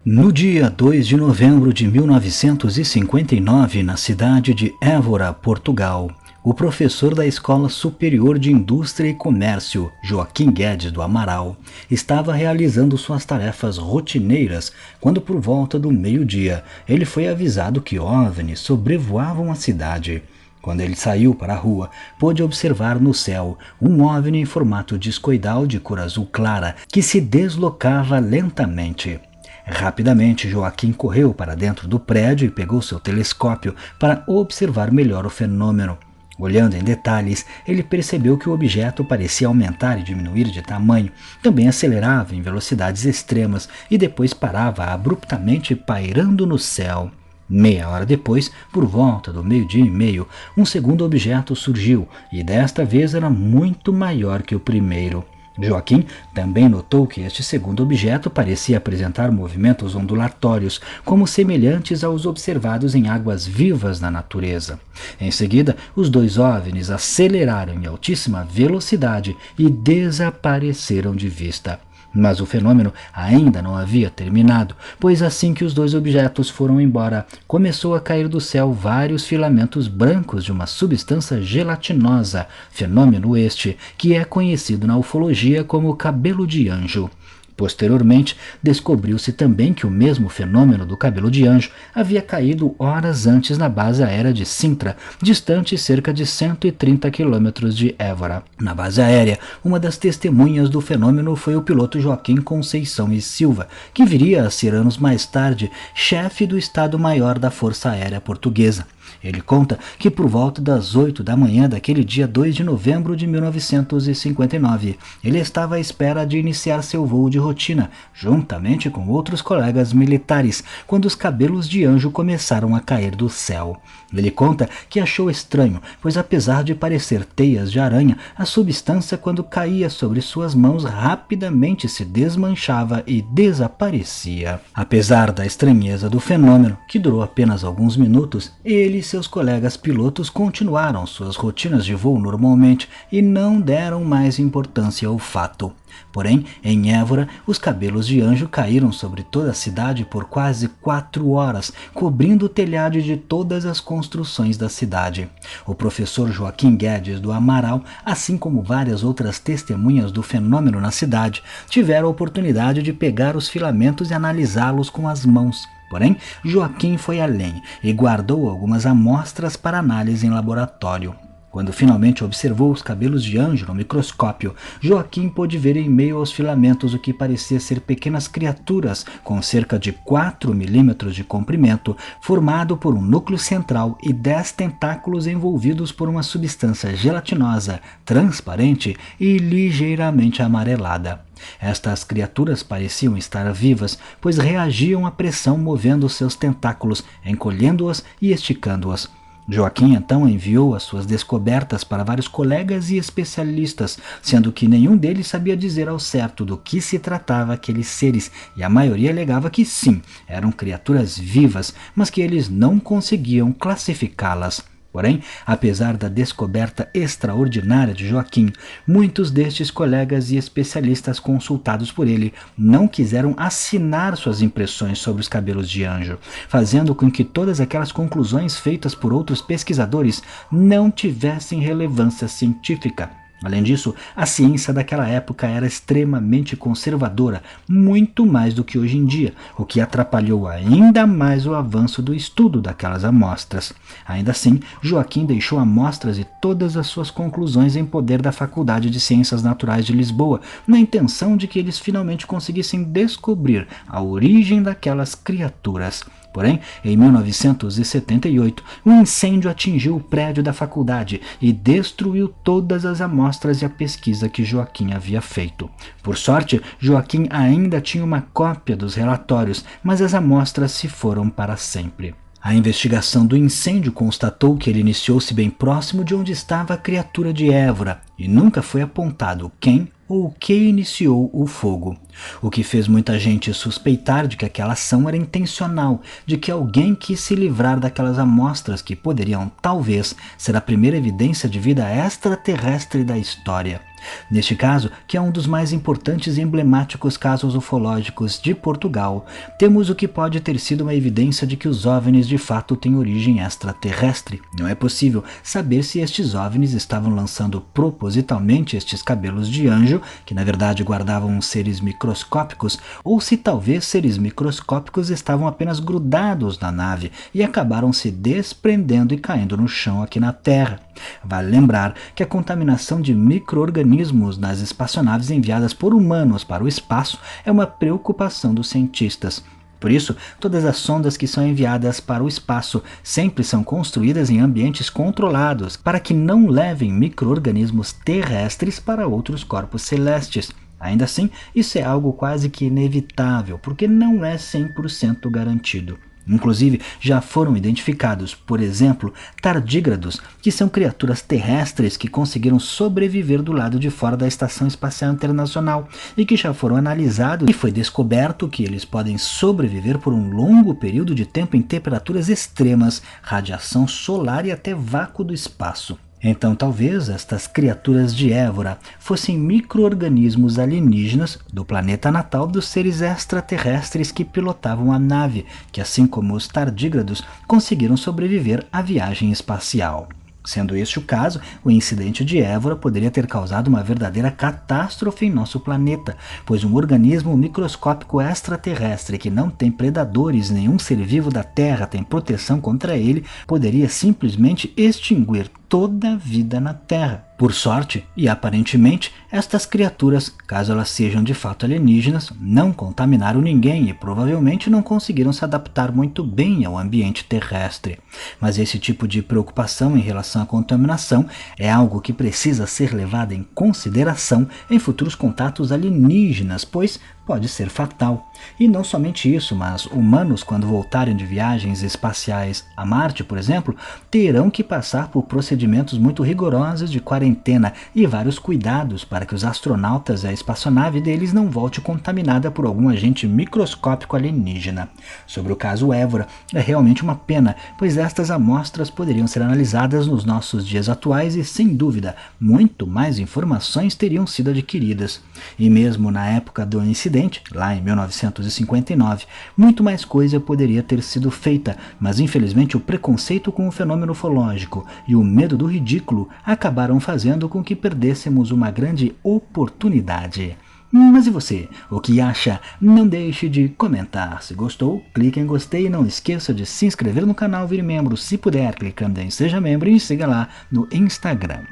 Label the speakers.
Speaker 1: No dia 2 de novembro de 1959, na cidade de Évora, Portugal, o professor da Escola Superior de Indústria e Comércio, Joaquim Guedes do Amaral, estava realizando suas tarefas rotineiras quando, por volta do meio-dia, ele foi avisado que OVNIs sobrevoavam a cidade. Quando ele saiu para a rua, pôde observar no céu um OVNI em formato discoidal de cor azul clara que se deslocava lentamente. Rapidamente, Joaquim correu para dentro do prédio e pegou seu telescópio para observar melhor o fenômeno. Olhando em detalhes, ele percebeu que o objeto parecia aumentar e diminuir de tamanho, também acelerava em velocidades extremas e depois parava abruptamente pairando no céu. Meia hora depois, por volta do meio-dia e meio, um segundo objeto surgiu e desta vez era muito maior que o primeiro. Joaquim também notou que este segundo objeto parecia apresentar movimentos ondulatórios, como semelhantes aos observados em águas vivas na natureza. Em seguida, os dois OVNIs aceleraram em altíssima velocidade e desapareceram de vista. Mas o fenômeno ainda não havia terminado, pois assim que os dois objetos foram embora, começou a cair do céu vários filamentos brancos de uma substância gelatinosa, fenômeno este que é conhecido na ufologia como cabelo de anjo. Posteriormente, descobriu-se também que o mesmo fenômeno do cabelo de anjo havia caído horas antes na base aérea de Sintra, distante cerca de 130 quilômetros de Évora. Na base aérea, uma das testemunhas do fenômeno foi o piloto Joaquim Conceição e Silva, que viria a ser anos mais tarde chefe do Estado-Maior da Força Aérea Portuguesa. Ele conta que por volta das 8 da manhã daquele dia 2 de novembro de 1959, ele estava à espera de iniciar seu voo de rotina, juntamente com outros colegas militares, quando os cabelos de anjo começaram a cair do céu. Ele conta que achou estranho, pois apesar de parecer teias de aranha, a substância quando caía sobre suas mãos rapidamente se desmanchava e desaparecia. Apesar da estranheza do fenômeno, que durou apenas alguns minutos, ele e seus colegas pilotos continuaram suas rotinas de voo normalmente e não deram mais importância ao fato. Porém, em Évora, os cabelos de anjo caíram sobre toda a cidade por quase 4 horas, cobrindo o telhado de todas as construções da cidade. O professor Joaquim Guedes do Amaral, assim como várias outras testemunhas do fenômeno na cidade, tiveram a oportunidade de pegar os filamentos e analisá-los com as mãos. Porém, Joaquim foi além e guardou algumas amostras para análise em laboratório. Quando finalmente observou os cabelos de anjo no microscópio, Joaquim pôde ver em meio aos filamentos o que parecia ser pequenas criaturas com cerca de 4 milímetros de comprimento, formado por um núcleo central e 10 tentáculos envolvidos por uma substância gelatinosa, transparente e ligeiramente amarelada. Estas criaturas pareciam estar vivas, pois reagiam à pressão movendo seus tentáculos, encolhendo-as e esticando-as. Joaquim então enviou as suas descobertas para vários colegas e especialistas, sendo que nenhum deles sabia dizer ao certo do que se tratava aqueles seres, e a maioria alegava que sim, eram criaturas vivas, mas que eles não conseguiam classificá-las. Porém, apesar da descoberta extraordinária de Joaquim, muitos destes colegas e especialistas consultados por ele não quiseram assinar suas impressões sobre os cabelos de anjo, fazendo com que todas aquelas conclusões feitas por outros pesquisadores não tivessem relevância científica. Além disso, a ciência daquela época era extremamente conservadora, muito mais do que hoje em dia, o que atrapalhou ainda mais o avanço do estudo daquelas amostras. Ainda assim, Joaquim deixou amostras e todas as suas conclusões em poder da Faculdade de Ciências Naturais de Lisboa, na intenção de que eles finalmente conseguissem descobrir a origem daquelas criaturas. Porém, em 1978, um incêndio atingiu o prédio da faculdade e destruiu todas as amostras e a pesquisa que Joaquim havia feito. Por sorte, Joaquim ainda tinha uma cópia dos relatórios, mas as amostras se foram para sempre. A investigação do incêndio constatou que ele iniciou-se bem próximo de onde estava a criatura de Évora e nunca foi apontado quem ou o que iniciou o fogo, o que fez muita gente suspeitar de que aquela ação era intencional, de que alguém quis se livrar daquelas amostras que poderiam, talvez, ser a primeira evidência de vida extraterrestre da história. Neste caso, que é um dos mais importantes e emblemáticos casos ufológicos de Portugal, temos o que pode ter sido uma evidência de que os OVNIs de fato têm origem extraterrestre. Não é possível saber se estes OVNIs estavam lançando propositalmente estes cabelos de anjo, que na verdade guardavam seres microscópicos, ou se talvez seres microscópicos estavam apenas grudados na nave e acabaram se desprendendo e caindo no chão aqui na Terra. Vale lembrar que a contaminação de micro-organismos nas espaçonaves enviadas por humanos para o espaço é uma preocupação dos cientistas. Por isso, todas as sondas que são enviadas para o espaço sempre são construídas em ambientes controlados para que não levem micro-organismos terrestres para outros corpos celestes. Ainda assim, isso é algo quase que inevitável, porque não é 100% garantido. Inclusive, já foram identificados, por exemplo, tardígrados, que são criaturas terrestres que conseguiram sobreviver do lado de fora da Estação Espacial Internacional e que já foram analisados e foi descoberto que eles podem sobreviver por um longo período de tempo em temperaturas extremas, radiação solar e até vácuo do espaço. Então talvez estas criaturas de Évora fossem micro-organismos alienígenas do planeta natal dos seres extraterrestres que pilotavam a nave, que assim como os tardígrados conseguiram sobreviver à viagem espacial. Sendo este o caso, o incidente de Évora poderia ter causado uma verdadeira catástrofe em nosso planeta, pois um organismo microscópico extraterrestre que não tem predadores e nenhum ser vivo da Terra tem proteção contra ele, poderia simplesmente extinguir toda a vida na Terra. Por sorte, e aparentemente, estas criaturas, caso elas sejam de fato alienígenas, não contaminaram ninguém e provavelmente não conseguiram se adaptar muito bem ao ambiente terrestre. Mas esse tipo de preocupação em relação à contaminação é algo que precisa ser levado em consideração em futuros contatos alienígenas, pois pode ser fatal. E não somente isso, mas humanos, quando voltarem de viagens espaciais a Marte, por exemplo, terão que passar por procedimentos muito rigorosos de quarentena e vários cuidados para que os astronautas e a espaçonave deles não volte contaminada por algum agente microscópico alienígena. Sobre o caso Évora, é realmente uma pena, pois estas amostras poderiam ser analisadas nos nossos dias atuais e, sem dúvida, muito mais informações teriam sido adquiridas. E mesmo na época do incidente, lá em 1959, muito mais coisa poderia ter sido feita, mas infelizmente o preconceito com o fenômeno ufológico e o medo do ridículo acabaram fazendo com que perdêssemos uma grande oportunidade. Mas e você? O que acha? Não deixe de comentar. Se gostou, clique em gostei e não esqueça de se inscrever no canal, vire membro se puder, clicando em seja membro e siga lá no Instagram.